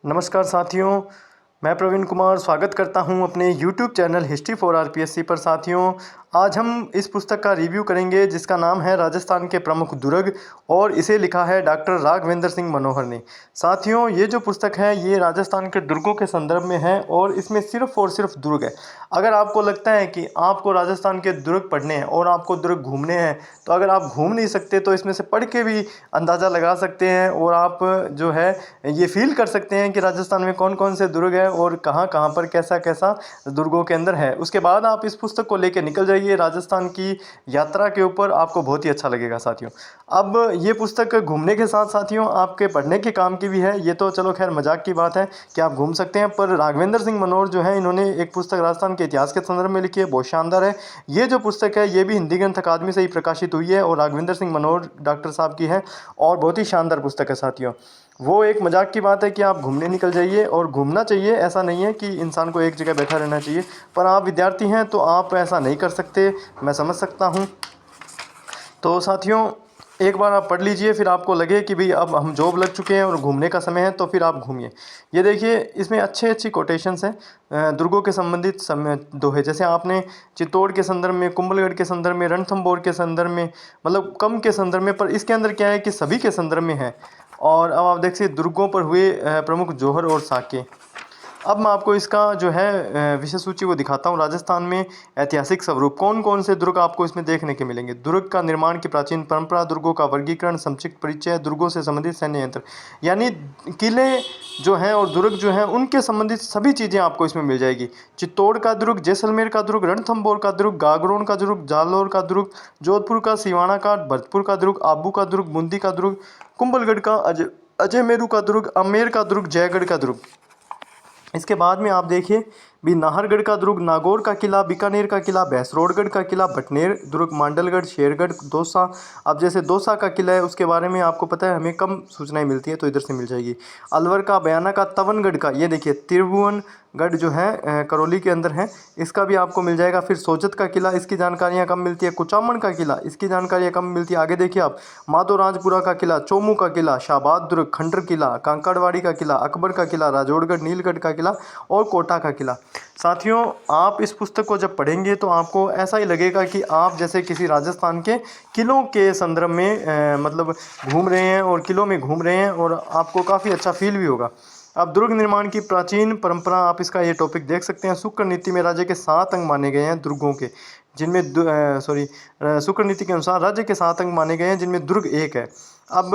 नमस्कार साथियों, मैं प्रवीण कुमार स्वागत करता हूं अपने YouTube channel history for RPSC पर। साथियों, आज हम इस पुस्तक का रिव्यू करेंगे जिसका नाम है राजस्थान के प्रमुख दुर्ग और इसे लिखा है डॉक्टर राघवेंद्र सिंह मनोहर ने। साथियों, ये जो पुस्तक है ये राजस्थान के दुर्गों के संदर्भ में है और इसमें सिर्फ और सिर्फ दुर्ग है। अगर आपको लगता है कि आपको राजस्थान के दुर्ग पढ़ने हैं और आपको दुर्ग घूमने हैं, तो अगर आप घूम नहीं सकते तो इसमें से पढ़ के भी अंदाज़ा लगा सकते हैं और आप जो है ये फील कर सकते हैं कि राजस्थान में कौन कौन से दुर्ग है और कहाँ कहाँ पर कैसा कैसा दुर्गों के अंदर है। उसके बाद आप इस पुस्तक को लेकर निकल जाइए राजस्थान की यात्रा के ऊपर, आपको बहुत ही अच्छा लगेगा साथियों। अब ये पुस्तक घूमने के साथ साथियों आपके पढ़ने के काम की भी है। ये तो चलो खैर मजाक की बात है कि आप घूम सकते हैं, पर राघवेंद्र सिंह मनोहर जो है इन्होंने एक पुस्तक राजस्थान के इतिहास के संदर्भ में लिखी है, बहुत शानदार है। ये जो पुस्तक है ये भी हिंदी ग्रंथ अकादमी से ही प्रकाशित हुई है और राघवेंद्र सिंह मनोहर डॉक्टर साहब की है और बहुत ही शानदार पुस्तक है साथियों। वो एक मजाक की बात है कि आप घूमने निकल जाइए और घूमना चाहिए, ऐसा नहीं है कि इंसान को एक जगह बैठा रहना चाहिए, पर आप विद्यार्थी हैं तो आप ऐसा नहीं कर सकते, मैं समझ सकता हूँ। तो साथियों, एक बार आप पढ़ लीजिए, फिर आपको लगे कि भाई अब हम जॉब लग चुके हैं और घूमने का समय है, तो फिर आप घूमिए। ये देखिए, इसमें अच्छी अच्छी कोटेशंस हैं दुर्गों के संबंधित समय दोहे, जैसे आपने चित्तौड़ के संदर्भ में, कुंभलगढ़ के संदर्भ में, रणथंभौर के संदर्भ में, मतलब कम के संदर्भ में, पर इसके अंदर क्या है कि सभी के संदर्भ में है। और अब आप देखिए दुर्गों पर हुए प्रमुख जौहर और साके। अब मैं आपको इसका जो है विषय सूची वो दिखाता हूँ। राजस्थान में ऐतिहासिक स्वरूप कौन कौन से दुर्ग आपको इसमें देखने के मिलेंगे। दुर्ग का निर्माण की प्राचीन परंपरा, दुर्गों का वर्गीकरण, संक्षिप्त परिचय, दुर्गों से संबंधित सैन्य यंत्र, यानी किले जो हैं और दुर्ग जो हैं उनके संबंधित सभी चीज़ें आपको इसमें मिल जाएगी। चित्तौड़ का दुर्ग, जैसलमेर का दुर्ग, रणथंभौर का दुर्ग, गागरोन का दुर्ग, जालौर का दुर्ग, जोधपुर का, सिवाना का, भरतपुर का दुर्ग, आबू का दुर्ग, बूंदी का दुर्ग, कुंभलगढ़ का, अजयमेरू का दुर्ग, अमेर का दुर्ग, जयगढ़ का दुर्ग। इसके बाद में आप देखिए भी नाहरगढ़ का दुर्ग, नागौर का किला, बीकानेर का किला, भैंसरोडगढ़ का किला, भटनेर दुर्ग, मांडलगढ़, शेरगढ़, दौसा। अब जैसे दौसा का किला है उसके बारे में आपको पता है, हमें कम सूचनाएं मिलती है तो इधर से मिल जाएगी। अलवर का, बयाना का, तवनगढ़ का, ये देखिए त्रिभुवनगढ़ जो है करौली के अंदर है, इसका भी आपको मिल जाएगा। फिर सोजत का किला, इसकी जानकारियाँ कम मिलती है। कुचामन का किला, इसकी जानकारियाँ कम मिलती है। आगे देखिए आप, माधोराजपुरा का किला, चोमू का किला, शाहबाद दुर्ग, खंडर किला, कांकड़वाड़ी का किला, अकबर का किला, राजौड़गढ़, नीलगढ़ का किला और कोटा का किला। साथियों, आप इस पुस्तक को जब पढ़ेंगे तो आपको ऐसा ही लगेगा कि आप जैसे किसी राजस्थान के किलों के संदर्भ में मतलब घूम रहे हैं और किलों में घूम रहे हैं और आपको काफ़ी अच्छा फील भी होगा। अब दुर्ग निर्माण की प्राचीन परंपरा, आप इसका ये टॉपिक देख सकते हैं। शुक्र नीति में राज्य के 7 अंग माने गए हैं दुर्गों के, जिनमें शुक्र नीति के अनुसार राज्य के 7 अंग माने गए हैं जिनमें दुर्ग एक है। अब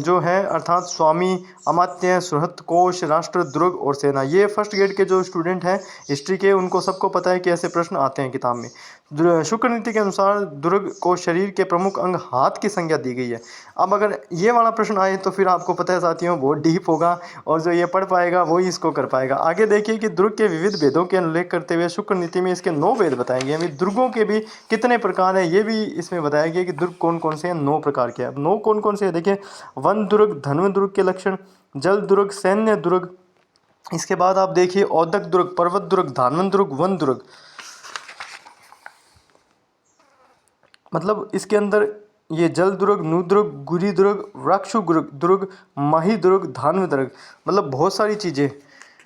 जो है अर्थात स्वामी, अमात्य, सुहृद, कोश, राष्ट्र, दुर्ग और सेना, ये फर्स्ट ग्रेड के जो स्टूडेंट हैं हिस्ट्री के, उनको सबको पता है कि ऐसे प्रश्न आते हैं किताब में। शुक्र नीति के अनुसार दुर्ग को शरीर के प्रमुख अंग हाथ की संज्ञा दी गई है। अब अगर ये वाला प्रश्न आए तो फिर आपको पता है साथियों बहुत डीप होगा और जो ये पढ़ पाएगा वही इसको कर पाएगा। आगे देखिए कि दुर्ग के विविध भेदों के उल्लेख करते हुए शुक्र नीति में इसके 9 भेद बताएंगे। अभी दुर्गों के भी कितने प्रकार हैं ये भी इसमें बताया गया कि दुर्ग कौन कौन से हैं, 9 प्रकार के। अब 9 कौन कौन से हैं देखिए, वन दुर्ग, धन्व दुर्ग के लक्षण, जल दुर्ग, सैन्य दुर्ग। इसके बाद आप देखिए औदक दुर्ग, पर्वत दुर्ग, धानवन दुर्ग, वन दुर्ग। मतलब इसके अंदर ये जल दुर्ग, नू दुर्ग, गुरी दुर्ग, वृक्षु दुर्ग, माही दुर्ग, धान्व दुर्ग, मतलब बहुत सारी चीज़ें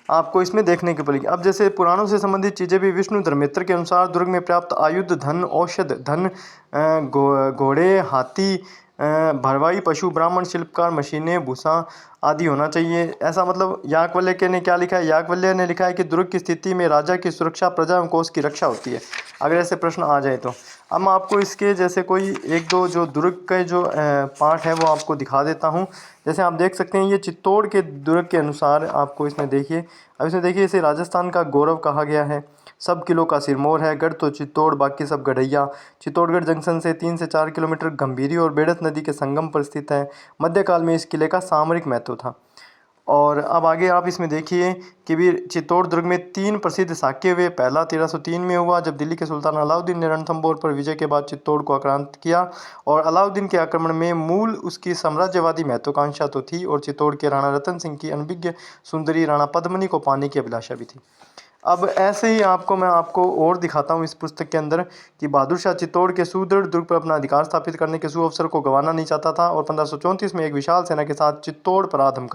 आपको इसमें देखने को पड़ेगी। अब जैसे पुराणों से संबंधित चीज़ें भी, विष्णु धर्मेत्र के अनुसार दुर्ग में प्राप्त आयुध, धन, औषध, धन, घोड़े, हाथी, भरवाई पशु, ब्राह्मण, शिल्पकार, मशीनें, भूसा आदि होना चाहिए। ऐसा मतलब याकवल्य के ने क्या लिखा है, याकवल्य ने लिखा है कि दुर्ग की स्थिति में राजा की सुरक्षा, प्रजा एवं कोष की रक्षा होती है, अगर ऐसे प्रश्न आ जाए तो। अब मैं आपको इसके जैसे कोई एक दो जो दुर्ग के जो पार्ट है वो आपको दिखा देता हूँ। जैसे आप देख सकते हैं ये चित्तौड़ के दुर्ग के अनुसार आपको इसमें देखिए, अब इसमें देखिए इसे राजस्थान का गौरव कहा गया है, सब किलों का सिरमौर है, गढ़ तो चित्तौड़ बाकी सब गढ़ैया। चित्तौड़गढ़ जंक्शन से 3 से 4 किलोमीटर गंभीरी और बेड़त नदी के संगम पर स्थित है। मध्यकाल में इस किले का सामरिक महत्व था। और अब आगे आप इसमें देखिए कि भी चित्तौड़ दुर्ग में 3 प्रसिद्ध साक्य हुए। पहला 1303 में हुआ जब दिल्ली के सुल्तान अलाउद्दीन ने रणथंभौर पर विजय के बाद चित्तौड़ को आक्रांत किया, और अलाउद्दीन के आक्रमण में मूल उसकी साम्राज्यवादी महत्वाकांक्षा तो थी और चित्तौड़ के राणा रतन सिंह की अनभिज्ञ सुंदरी राणा पद्मिनी को पाने की अभिलाषा भी थी। अब ऐसे ही मैं आपको और दिखाता हूँ इस पुस्तक के अंदर कि बहादुर शाह चित्तौड़ के सुदृढ़ दुर्ग पर अपना अधिकार स्थापित करने के सुअवसर को गंवाना नहीं चाहता था और 1534 में एक विशाल सेना के साथ चित्तौड़ पराधम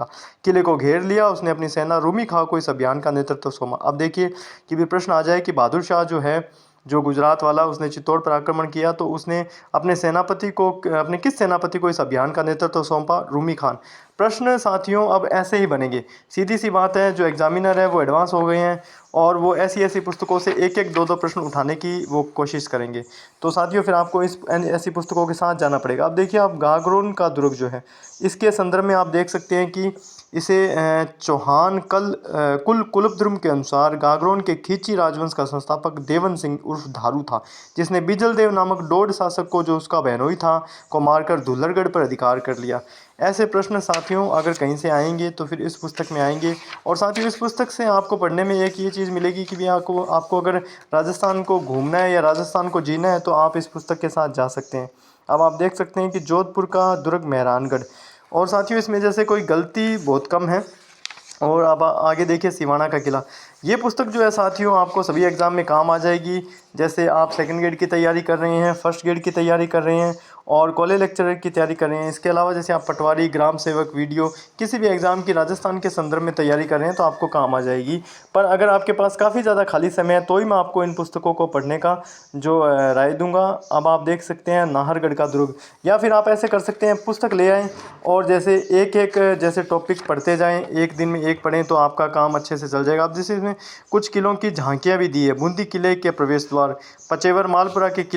किले को घेर लिया। उसने अपनी सेना रूमी खां को इस अभियान का नेतृत्व सौंपा। अब देखिए कि भी प्रश्न आ जाए कि बहादुर शाह जो है, जो गुजरात वाला, उसने चित्तौड़ पर आक्रमण किया तो उसने अपने किस सेनापति को इस अभियान का नेतृत्व सौंपा? रूमी खान। प्रश्न साथियों अब ऐसे ही बनेंगे। सीधी सी बात है, जो एग्जामिनर है वो एडवांस हो गए हैं और वो ऐसी ऐसी पुस्तकों से एक एक दो दो प्रश्न उठाने की वो कोशिश करेंगे। तो साथियों फिर आपको इस ऐसी पुस्तकों के साथ जाना पड़ेगा। अब देखिए, आप गागरोन का दुर्ग जो है, इसके संदर्भ में आप देख सकते हैं कि इसे चौहान कुल कुलुपद्रुम के अनुसार गागरोन के खींची राजवंश का संस्थापक देवन सिंह उर्फ धारू था, जिसने बिजल देव नामक डोड शासक को, जो उसका बहनोई था, को मारकर धुल्लरगढ़ पर अधिकार कर लिया। ऐसे प्रश्न साथियों अगर कहीं से आएंगे तो फिर इस पुस्तक में आएंगे। और साथियों इस पुस्तक से आपको पढ़ने में एक ये चीज़ मिलेगी कि भी आपको अगर राजस्थान को घूमना है या राजस्थान को जीना है तो आप इस पुस्तक के साथ जा सकते हैं। अब आप देख सकते हैं कि जोधपुर का दुर्ग मेहरानगढ़, और साथियों इसमें जैसे कोई गलती बहुत कम है। और अब आगे देखिए सिवाना का किला। ये पुस्तक जो है साथियों आपको सभी एग्ज़ाम में काम आ जाएगी। जैसे आप सेकंड ग्रेड की तैयारी कर रहे हैं, फर्स्ट ग्रेड की तैयारी कर रहे हैं और कॉलेज लेक्चरर की तैयारी कर रहे हैं। इसके अलावा जैसे आप पटवारी, ग्राम सेवक, वीडियो, किसी भी एग्ज़ाम की राजस्थान के संदर्भ में तैयारी कर रहे हैं तो आपको काम आ जाएगी। पर अगर आपके पास काफ़ी ज़्यादा खाली समय है तो ही मैं आपको इन पुस्तकों को पढ़ने का जो राय दूंगा। अब आप देख सकते हैं नाहरगढ़ का दुर्ग, या फिर आप ऐसे कर सकते हैं पुस्तक ले आएँ और जैसे एक एक जैसे टॉपिक पढ़ते जाएं, एक दिन में एक पढ़ें तो आपका काम अच्छे से चल जाएगा। अब जैसे इसमें कुछ किलों की झांकियाँ भी दी है। बूंदी किले के प्रवेश द्वार, पचेवर मालपुरा के किले